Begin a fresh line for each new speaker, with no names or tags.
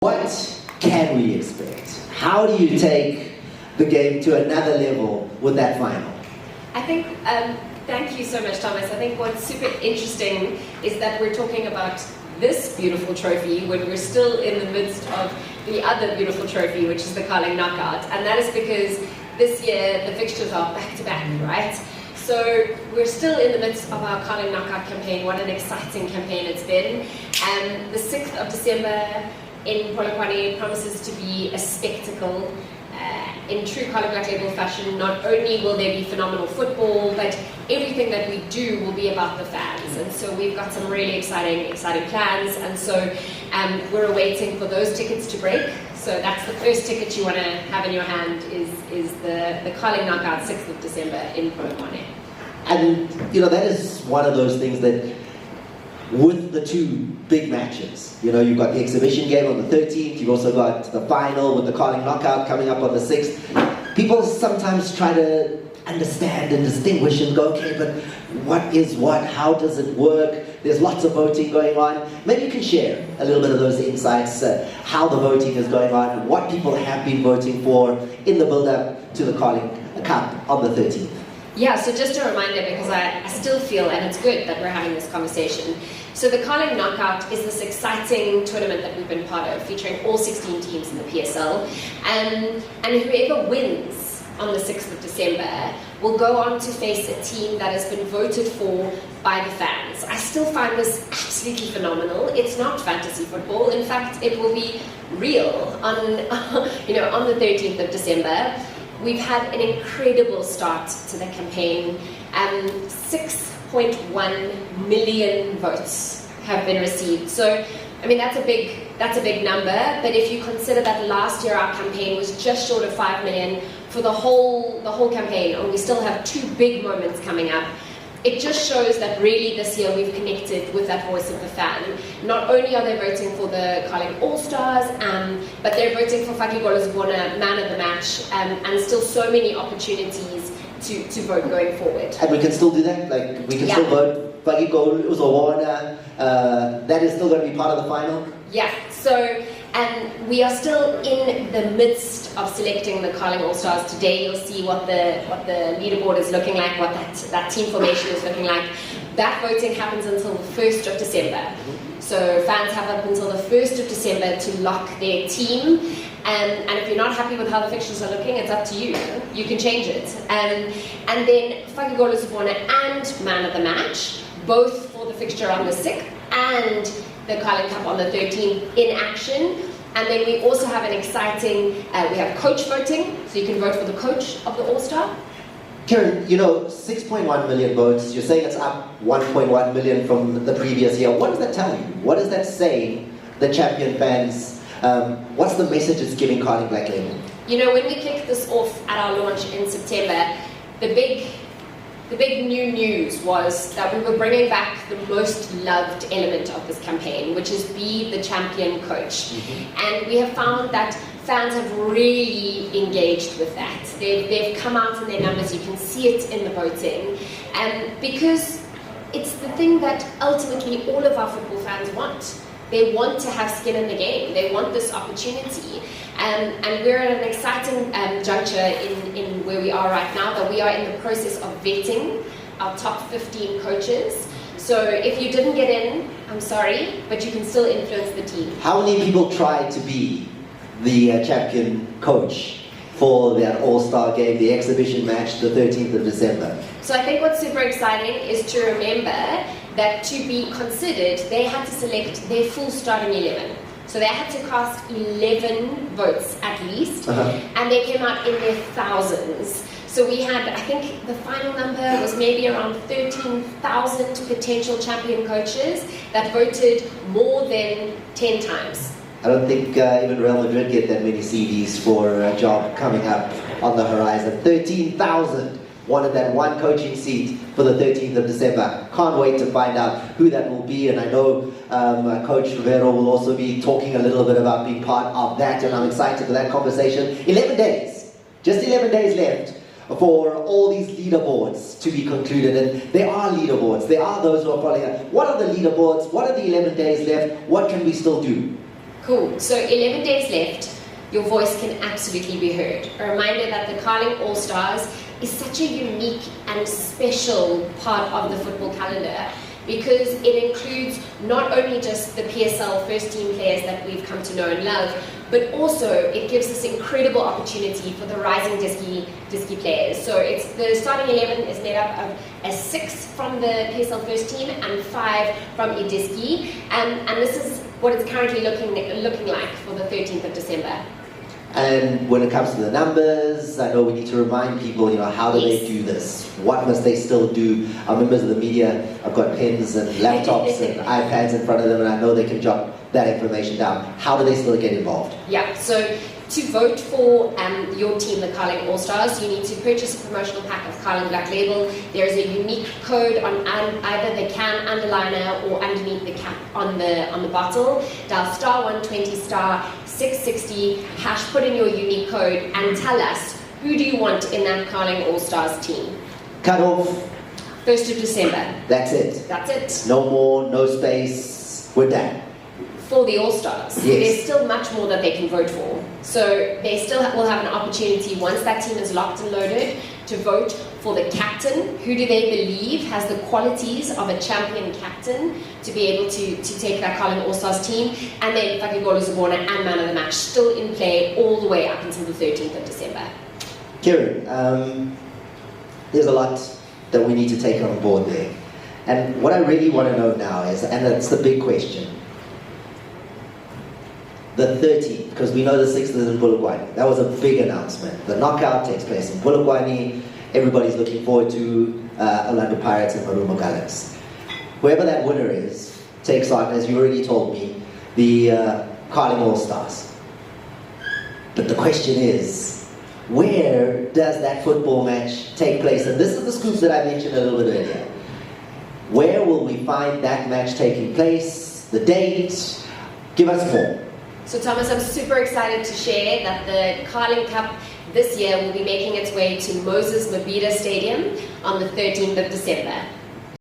What can we expect? How do you take the game to another level with that final?
I think, thank you so much, Thomas. I think what's super interesting is that we're talking about this beautiful trophy when we're still in the midst of the other beautiful trophy, which is the Carling Knockout. And that is because this year the fixtures are back-to-back, right? So we're still in the midst of our Carling Knockout campaign. What an exciting campaign it's been. The 6th of December in Polokwane promises to be a spectacle. In true Carling Black Label fashion, not only will there be phenomenal football, but everything that we do will be about the fans. And so we've got some really exciting plans. And so we're waiting for those tickets to break. So that's the first ticket you want to have in your hand is the Carling Knockout 6th of December in Polokwane.
And you know, that is one of those things that with the two big matches, you know, you've got the exhibition game on the 13th, you've also got the final with the Carling Knockout coming up on the 6th. People sometimes try to understand and distinguish and go, okay, but what is what? How does it work? There's lots of voting going on. Maybe you can share a little bit of those insights, how the voting is going on, what people have been voting for in the build-up to the Carling Cup on the 13th.
Yeah, so just a reminder, because I still feel, and it's good that we're having this conversation. So the Carling Knockout is this exciting tournament that we've been part of, featuring all 16 teams in the PSL. And whoever wins on the 6th of December will go on to face a team that has been voted for by the fans. I still find this absolutely phenomenal. It's not fantasy football. In fact, it will be real on the 13th of December. We've had an incredible start to the campaign. 6.1 million votes have been received. So, I mean, that's a big number. But if you consider that last year our campaign was just short of 5 million for the whole campaign, and we still have two big moments coming up. It just shows that really this year we've connected with that voice of the fan. Not only are they voting for the Carling All-Stars, but they're voting for Fakigolo Zibona, man of the match, and still so many opportunities to vote going forward.
And we can still do that? Like, we can still vote Fakigolo Zibona, that is still going to be part of the final?
Yeah, so we are still in the midst of selecting the Carling All-Stars. Today you'll see what the leaderboard is looking like, what that team formation is looking like. That voting happens until the 1st of December. So fans have up until the 1st of December to lock their team. And if you're not happy with how the fixtures are looking, it's up to you. You can change it. And then Fakigolo Zibona and man of the match, both for the fixture on the 6th and the Carling Cup on the 13th in action. And then we also have an exciting, we have coach voting, so you can vote for the coach of the All-Star.
Kerryn, you know, 6.1 million votes, you're saying it's up 1.1 million from the previous year. What does that tell you? What is that saying, the champion fans? What's the message it's giving Carling Black Label?
You know, when we kicked this off at our launch in September, the big new news was that we were bringing back the most loved element of this campaign, which is be the champion coach. And we have found that fans have really engaged with that. They've come out in their numbers, you can see it in the voting. And because it's the thing that ultimately all of our football fans want. They want to have skin in the game. They want this opportunity. And we're at an exciting juncture in where we are right now, that we are in the process of vetting our top 15 coaches. So if you didn't get in, I'm sorry, but you can still influence the team.
How many people tried to be the champion coach for that All-Star game, the exhibition match, the 13th of December?
So I think what's super exciting is to remember that to be considered, they had to select their full starting 11. So they had to cast 11 votes at least, and they came out in their thousands. So we had, I think the final number was maybe around 13,000 potential champion coaches that voted more than 10 times.
I don't think even Real Madrid get that many CVs for a job coming up on the horizon. 13,000 wanted that one coaching seat for the 13th of December. Can't wait to find out who that will be, and I know Coach Rivero will also be talking a little bit about being part of that, and I'm excited for that conversation. 11 days, just 11 days left for all these leaderboards to be concluded, and there are leaderboards, there are those who are following up. What are the leaderboards? What are the 11 days left? What can we still do?
Cool. So 11 days left. Your voice can absolutely be heard. A reminder that the Carling All-Stars is such a unique and special part of the football calendar because it includes not only just the PSL first team players that we've come to know and love, but also it gives us incredible opportunity for the rising disky players. So it's the starting 11 is made up of a 6 from the PSL first team and 5 from Idisky, and this is what it's currently looking like for the 13th of December.
And when it comes to the numbers, I know we need to remind people, how do they do this? What must they still do? Our members of the media have got pens and laptops and iPads in front of them, and I know they can jot that information down. How do they still get involved?
Yeah, so to vote for your team, the Carling All-Stars, you need to purchase a promotional pack of Carling Black Label. There is a unique code on either the can underliner or underneath the cap on the bottle. Dial *120 *660 hash. Put in your unique code and tell us who do you want in that Carling All-Stars team.
Cut off
1st of December.
That's it.
That's it.
No more, no space. We're done.
For the All-Stars.
Yes.
There's still much more that they can vote for. So they still will have an opportunity, once that team is locked and loaded, to vote for the captain. Who do they believe has the qualities of a champion captain to be able to take that Carling All-Stars team? And then Fakigolo Zabona and man of the match still in play all the way up until the 13th of December.
Kerryn, there's a lot that we need to take on board there. And what I really want to know now is, and that's the big question, the 13th, because we know the 6th is in Polokwane. That was a big announcement. The knockout takes place in Polokwane. Everybody's looking forward to Orlando Pirates and Marumo Galaxy. Whoever that winner is takes on, as you already told me, the Carling All-Stars. But the question is, where does that football match take place? And this is the scoop that I mentioned a little bit earlier. Where will we find that match taking place? The date? Give us more.
So Thomas, I'm super excited to share that the Carling Cup this year will be making its way to Moses Mabhida Stadium on the 13th of December.